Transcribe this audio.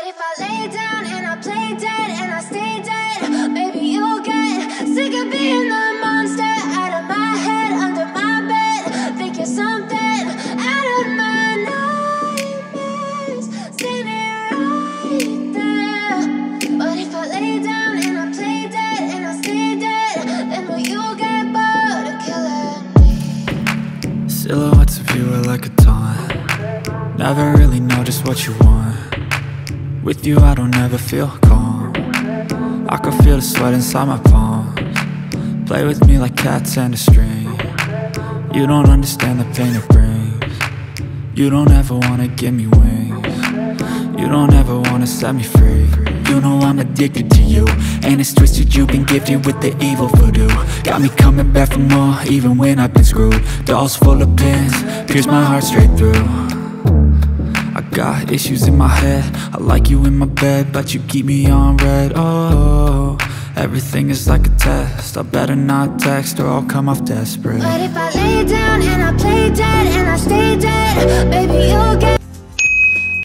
But if I lay down and I play dead and I stay dead, maybe you'll get sick of being the monster out of my head, under my bed. Think you're something out of my nightmares, standing right there. But if I lay down and I play dead and I stay dead, then will you get bored of killing me? Silhouettes of you are like a taunt. Never really know just what you want. With you I don't ever feel calm. I can feel the sweat inside my palms. Play with me like cats and a string. You don't understand the pain it brings. You don't ever wanna give me wings. You don't ever wanna set me free. You know I'm addicted to you, and it's twisted, you've been gifted with the evil voodoo. Got me coming back for more, even when I've been screwed. Dolls full of pins, pierce my heart straight through. I got issues in my head, I like you in my bed, but you keep me on red. Oh, everything is like a test, I better not text or I'll come off desperate. But if I lay down and I play